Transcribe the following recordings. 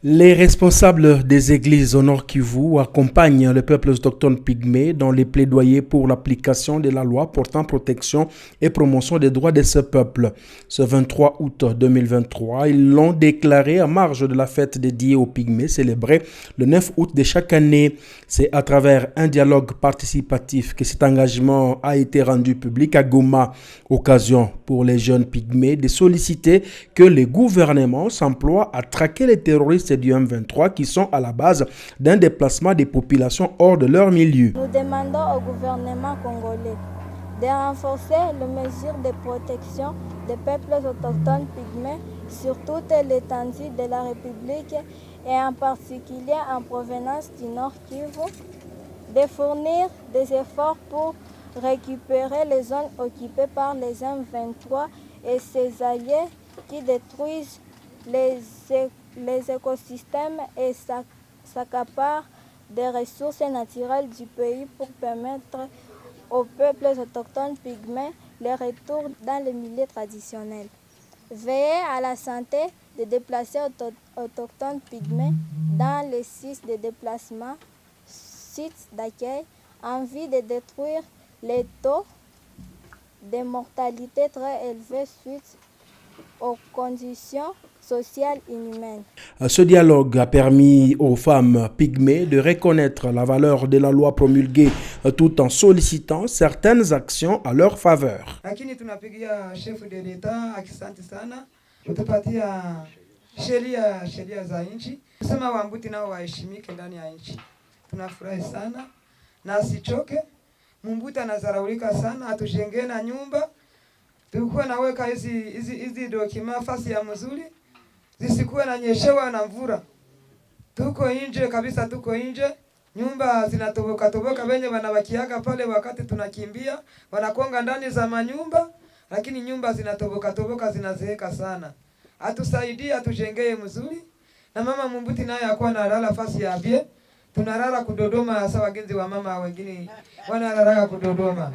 Les responsables des églises au Nord Kivu accompagnent le peuple autochtone pygmée dans les plaidoyers pour l'application de la loi portant protection et promotion des droits de ce peuple. Ce 23 août 2023, ils l'ont déclaré à marge de la fête dédiée aux pygmées célébrée le 9 août de chaque année. C'est à travers un dialogue participatif que cet engagement a été rendu public à Goma. Occasion pour les jeunes pygmées de solliciter que les gouvernements s'emploient à traquer les terroristes du M23 qui sont à la base d'un déplacement des populations hors de leur milieu. Nous demandons au gouvernement congolais de renforcer les mesures de protection des peuples autochtones pygmées sur toute l'étendue de la République et en particulier en provenance du Nord Kivu, de fournir des efforts pour récupérer les zones occupées par les M23 et ses alliés qui détruisent les écosystèmes et s'accaparent des ressources naturelles du pays pour permettre aux peuples autochtones pygmées le retour dans les milieux traditionnels. Veiller à la santé des déplacés autochtones pygmées dans les sites de déplacement, sites d'accueil, en vue de détruire les taux de mortalité très élevés suite aux conditions sociales inhumaines. Ce dialogue a permis aux femmes pygmées de reconnaître la valeur de la loi promulguée tout en sollicitant certaines actions à leur faveur. Lakini tunapigia chef de l'État asante sana kutupatia sheria za nchi kusema Wambuti nao waheshimike ndani ya nchi. Tunafurahi sana na asichoke. Mumbuti anazaraulika sana, atujengee na nyumba. Tulikuwa naweka hizi dokima fasi ya mzuri zisikuwe na nyeshewa na mvura. Tuko nje kabisa, tuko nje. Nyumba zinatoboka wenye wanabakiaga pale wakati tunakimbia, wanakonga ndani za manyumba, lakini nyumba zinatoboka zinazeeka sana. Atusaidie, atujengee mzuri. Na mama Mumbuti naye akuwa analala fasi ya bie. Tunalala kudodoma hasa wagenzi wa mama wengine wanalala kudodoma.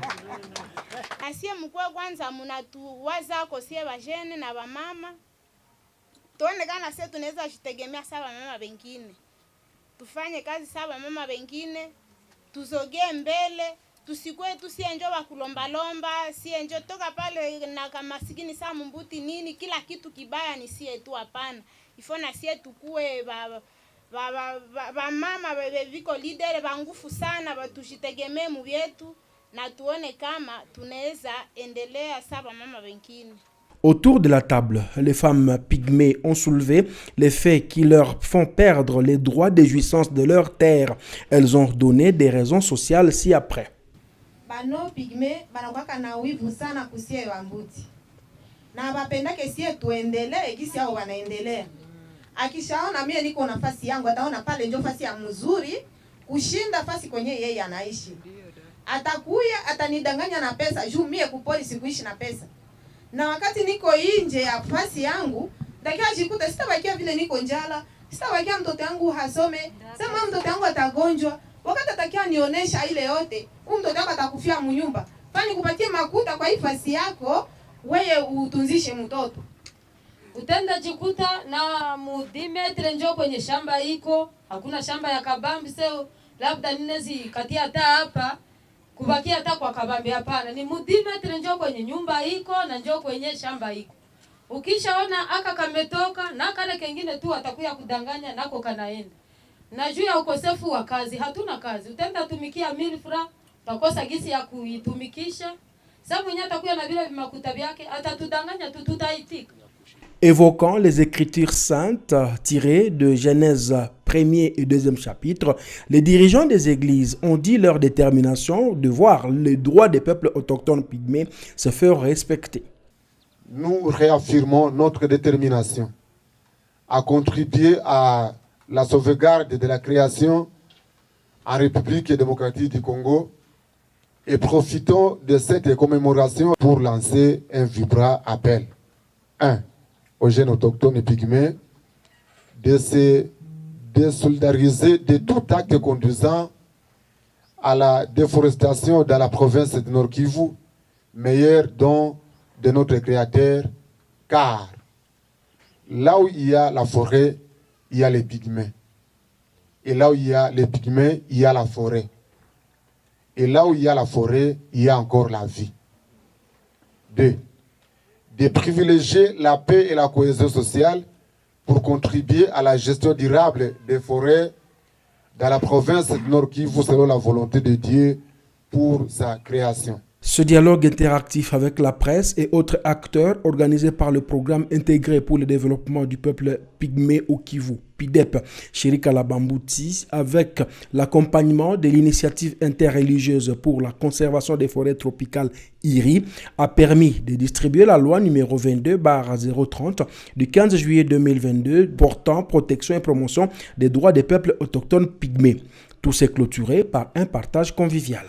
Asie mkwe kwanza munatuwaza kosie bajene na bamama. Tuone kana sisi tunaweza jitegemea sawa mama wengine. Tufanye kazi sawa mama wengine. Tuzogee mbele, tusikwe tusienjo wa kulomba, sienjo toka pale na kama masikini saa Mumbuti nini kila kitu kibaya ni sie tu hapana. Ifona sie tukue mama viko leader bangufu sana batujitegemee mu vyetu na tuone kama tunaweza endelea sawa mama wengine. Autour de la table, les femmes pygmées ont soulevé les faits qui leur font perdre les droits de jouissance de leurs terres. Elles ont donné des raisons sociales ci-après. Bano pygmée banakwaka na wivu sana kusie Wambuti. Na bapendake sie tuendelee gisi hao wanaendelea. Akishaona mimi niko nafasi yangu, ataona pale ndio nafasi ya mzuri kushinda nafasi kwenye yeye anaishi. Atakuya atanidanganya na pesa, juu mimi kupoli sikuishi na pesa. Na wakati niko nje ya nafasi yangu, dakika jikuta sitabakia vile niko njala, sitabakia mtoto wangu hasome, sema mtoto wangu atagonjwa, wakati atakia nionyesha ile yote, mtoto wangu atakufia mnyumba. Fani kupatie makuta kwa nafasi yako, wewe utunzishe mtoto. Utenda jikuta na mudimetre njo kwenye shamba iko, hakuna shamba ya kabambi seo, labda ninezi katia hata hapa, kubakia hata kwa kabambi hapana. Ni mudimetre njo kwenye nyumba iko na njo kwenye shamba iko. Ukishaona aka kametoka na kale kengine tu atakuya kudanganya nako kanaenda. Na juu ya ukosefu wa kazi, hatuna kazi. Utenda tumikia milfra, takosa gisi ya kuitumikisha. Sababu mwenye atakuya na vile vimakuta vyake, atatudanganya tutaitika. Évoquant les Écritures saintes tirées de Genèse 1er et 2e chapitre, les dirigeants des églises ont dit leur détermination de voir les droits des peuples autochtones pygmées se faire respecter. Nous réaffirmons notre détermination à contribuer à la sauvegarde de la création en République démocratique du Congo et profitons de cette commémoration pour lancer un vibrant appel. 1. Aux jeunes autochtones et pygmées de se désolidariser de tout acte conduisant à la déforestation dans la province de Nord Kivu, meilleur don de notre Créateur, car là où il y a la forêt, il y a les pygmées. Et là où il y a les pygmées, il y a la forêt. Et là où il y a la forêt, il y a encore la vie. 2. De privilégier la paix et la cohésion sociale pour contribuer à la gestion durable des forêts dans la province du Nord Kivu selon la volonté de Dieu pour sa création. Ce dialogue interactif avec la presse et autres acteurs organisé par le programme intégré pour le développement du peuple pygmée au Kivu, PIDEP, Shirika la Bambouti, avec l'accompagnement de l'initiative interreligieuse pour la conservation des forêts tropicales IRI, a permis de distribuer la loi numéro 22/030 du 15 juillet 2022 portant protection et promotion des droits des peuples autochtones pygmées. Tout s'est clôturé par un partage convivial.